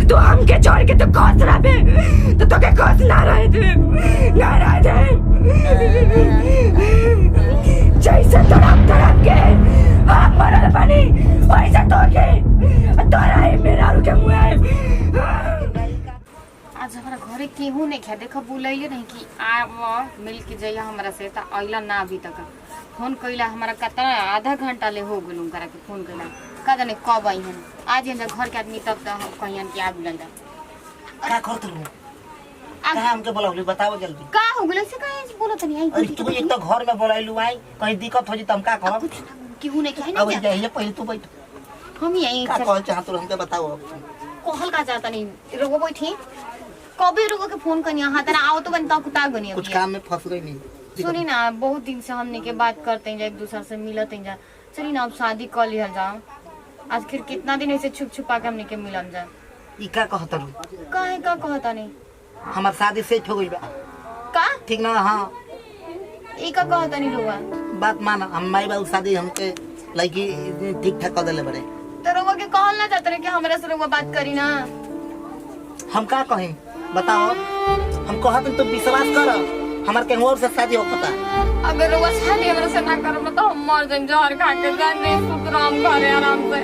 तू हमके छोड़ के तो खुश रहे तो के खुश ना रहे थे जैसे तड़प के हम मरल बनी वैसे तो के तोरा ही मेरा रुके मुए आज हमारा घरे केहू नहीं खा देखो बुलाइए नहीं कि आब मिल के जाइए हमरा से तो अइला ना अभी तक फोन कइला हमारा कितना आधा घंटा ले हो गेल उनकरा के फोन कइला का जाने कब आई हन आज हम घर के आदमी तब हम कहियन कि आ बुलाइला का करत रहू कहां हमके बोलावली बताओ जल्दी का हो गेल से काहे बोलत नहीं आई अरे तू एक तो घर में बोलाइलू आई कहीं दिक्कत हो जी तम का करब केहू नहीं खाई अब ना जाइए पहले तू बैठ हम यही का कह चाहत रह हमके बताओ कोहल का जाता नहीं रोगो बैठी कभी रोगो के फोन कनिया हां तना आओ तो बनता कुता गनिया कुछ काम में फंस गई नहीं सुनी ना बहुत दिन से हमने के बात करते हैं एक दूसरे से मिलते हैं चली ना अब शादी कर लिया जाओ आज फिर कितना दिन ऐसे छुप छुपा के हमने के मिलन जा ई का कहत रहू काहे का कहता नहीं हमार शादी सेट हो गई बा का ठीक ना हां ई का कहता नहीं लोगा बात माना हम माई बाबू शादी हमके लड़की ठीक ठाक कर देले बड़े तो रोगो के कहल ना जाते कि हमरा से रोगो बात करी ना हम का कहें बताओ हम कहत तो विश्वास कर हमार के और से शादी हो पता अगर रोगो शादी हमरा से ना करब तो हम मर जाएं जहर खा के जान नहीं सुतराम करे आराम से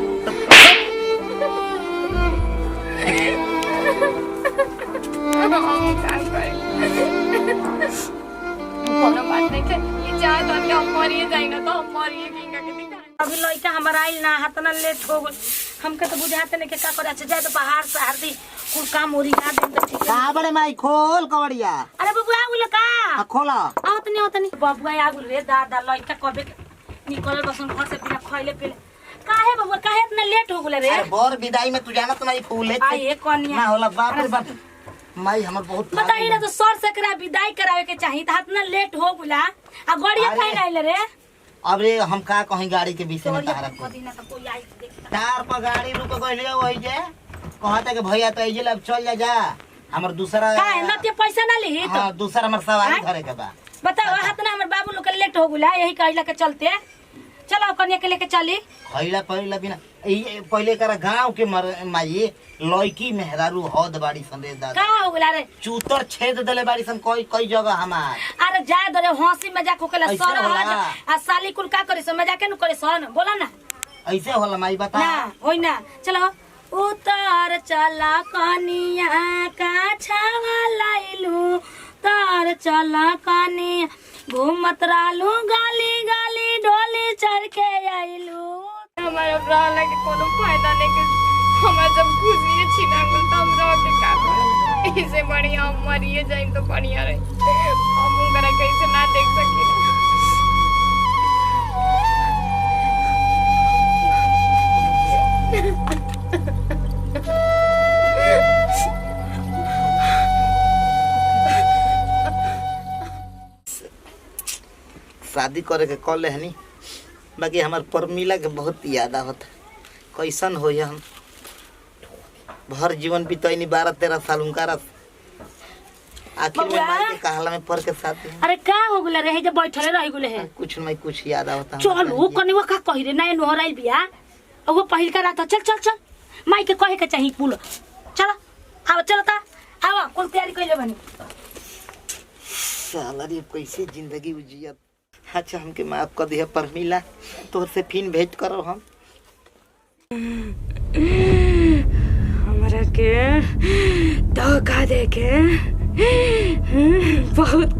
कोनो बात नहीं है ये चाहे तो हम मरिए जाए ना तो हम मरिए किंगा के दिखा अभी लइका हमर आइल ना हातना लेट हो गल हमके तो बुझाते नहीं के का करे अच्छा जाए तो पहाड़ से हरदी कुल काम ओरी ना दे तो ठीक है का बड़े माई खोल कवड़िया अरे बबुआ आगुल का खोला आवत नहीं बबुआ आगुल रे दादा लइका कबे निकल बसन घर से बिना खइले पिले काहे बबुआ काहे इतना लेट हो गले रे अरे बोर विदाई में तू जाना तुम्हारी फूल है आ ये कनिया ना होला बाप रे बाप माई हमर बहुत बताई ना तो सर से करा विदाई करावे के चाहिए त इतना लेट हो गला आ गड़िया खाई ना आइले रे अबे हम का कहीं गाड़ी के विषय में तारा को कदी ना तो कोई आई देखता तार पर गाड़ी रुक गइल वही जे कहता कि भैया तो इजे अब चल जा हमर दूसरा काहे नते पैसा ना ली तो हां दूसरा हमर सवारी धरे के बा बताओ हातना हमर बाबू लोग के लेट हो गला यही कहला के चलते चलो कन्या के लेके चली खइला पहिला बिना पहले कर गांव के माई लड़की मेहरारू हद बाड़ी संदेश दादा का हो गला रे चूतर छेद देले बाड़ी सन कई जगह हमार अरे जा दरे हंसी मजाक होकेला ऐसे सर होला। आ साली कुल का करे सो मजाक न करे सन बोला ना ऐसे होला माई बता ना होई ना चलो उतार चला कनिया का छावा लाइलू तार चला कनिया घूमत रालू गाली गाली डोली चढ़ के आइलू हमारा रहला के कोनो फायदा नहीं के हमरा जब खुशी छीना गेल त हम रह के का करब इससे बढ़िया हम मरिए जाए तो बढ़िया रहे हम उनकरा कैसे ना देख सकी शादी करे के कॉल हनी बाकी हमार परमिला के बहुत याद आवत कैसन हो हम भर जीवन बितैनी 12-13 साल उनका आखिर में माई के कहला में पर के साथ अरे का हो गला रे जे बैठले रह गेले है कुछ नहीं कुछ याद आवता चलो कनिवा का कहि रे नय नोहराइल बिया वो पहिल का रात चल चल चल माई के कहे के चाहिए कुल चलो आओ चलो ता आओ कुल तैयारी कइले बनी साला रे कैसे जिंदगी उजिया अच्छा हमके माफ कर दिया परमिला तोर से फिन भेंट करो हम हमरा के धोखा दे के बहुत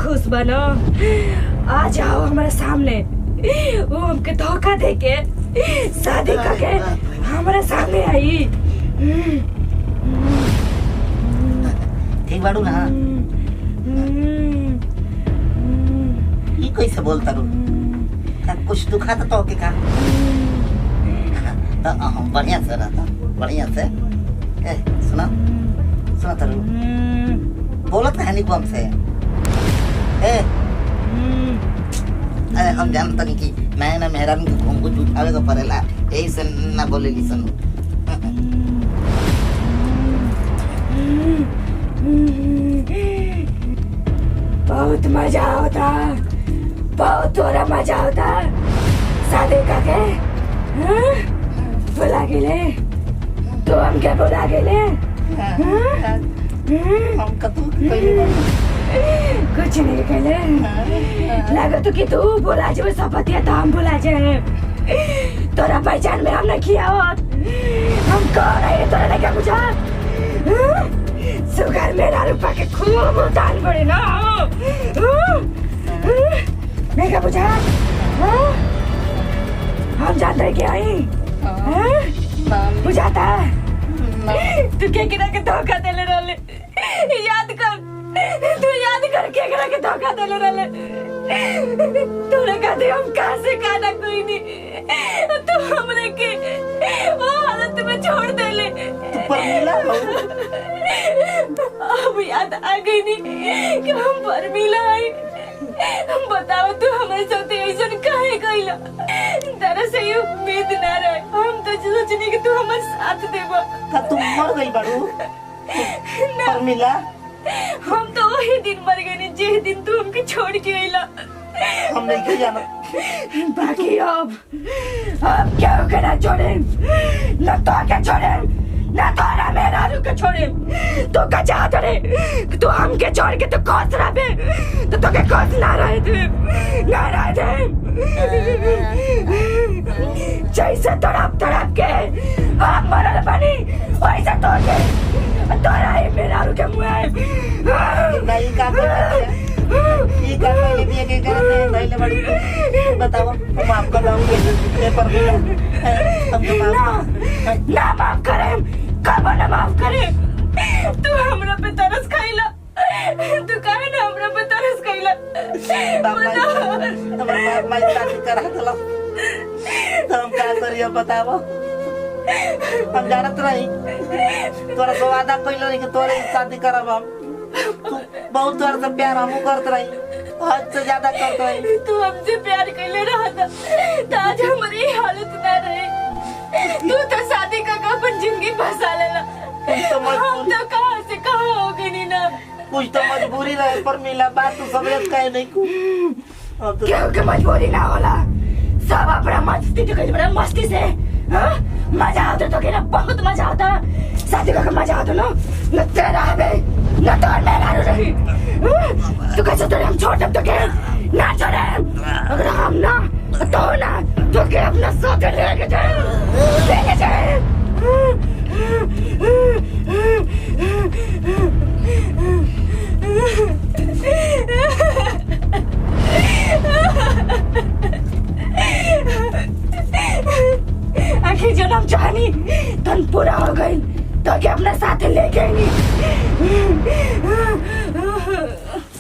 खुश बनो आ जाओ हमारे सामने वो हमके धोखा दे के शादी करके हमारे सामने आई ठीक बाड़ू ना ये कैसे बोलता रू कुछ दुखा तो के का बढ़िया से रहता बढ़िया से सुना सुना तारू बोलत कहानी को हमसे अरे हम जानता नहीं कि मैं ना मेहरान को घूम कुछ उठावे का पड़ेला यही से ना बोले सन बहुत मजा होता बहुत थोड़ा मजा होता शादी करके बुला के ले तो हम क्या बोला गेले हम कतू कइले कुछ नहीं कहले लगा तो कि तू बोला जे सपतिया तो हम बोला जे तोरा पहचान में हम नहीं किया हम कौन है तोरा नहीं क्या बुझा सुगर मेरा रूपा के खूब उतान पड़े ना नहीं क्या बुझा हम जानते हैं क्या बुझाता तू क्या किरा के धोखा देले रहले याद कर तू याद कर क्या किरा के धोखा देले रहले तूने कहते हम कहाँ से खाना कोई नहीं तू हमने के वो हालत में छोड़ देले परमिला अब याद आ गई नहीं कि हम परमिला आई हम बताओ तू हमारे साथ ऐसा काहे कइला तेरे से ये उम्मीद ना रहे हम तो सोचनी कि तू हमारे साथ देबा का तू मर गई बाड़ू परमिला हम तो वही दिन मर गए जे दिन तू हमके छोड़ के आइला हम नहीं जाना बाकी अब क्या करना छोड़े न तो क्या छोड़े न तो ना मेरा रुक छोड़े तो का चाहत रे तू हमके छोड़ के तो कौन रहे तो के कौन ना रहे थे ना रहे थे जैसे तड़प के हम मरल बनी वैसे तो के तोरा ही मेरा रुक मुए नहीं का ये कर ले दिए के करते हैं धैले बड़ी बताओ हम माफ कर दूंगे ये परमिला हम तो माफ ना माफ करे कब ना माफ करे तू हमरा पे तरस खाइला तू काहे ना हमरा पे तरस खाइला हमारे बाप माई शादी करा दला तो हम क्या करिए बताओ हम जानत रही तोरा से वादा कइलो नहीं कि तोरे शादी करब हम तू बहुत तोरा से प्यार हम करत रही हद से ज्यादा करत रही तू हमसे प्यार कइले रहा था तो आज हमारी हालत ना रहे तू तो शादी का अपन जिंदगी फंसा लेला हम तो कहाँ से कहाँ हो गई ना कुछ तो मजबूरी रहे पर मिला बात तो समझ कहे नहीं को क्यों के मजबूरी ना होला सब अपना मस्ती तो बड़ा मस्ती से मजा आता तो ना बहुत मजा आता शादी का मजा आता न तेरा है न तो मेरा रही तू कैसे तो हम छोड़ दे के ना छोड़े अगर हम ना तो ना तो के अपना साथ लेके जाए आखिर जब हम चाहनी तन पूरा हो गई तो क्या अपने साथ ले गए नहीं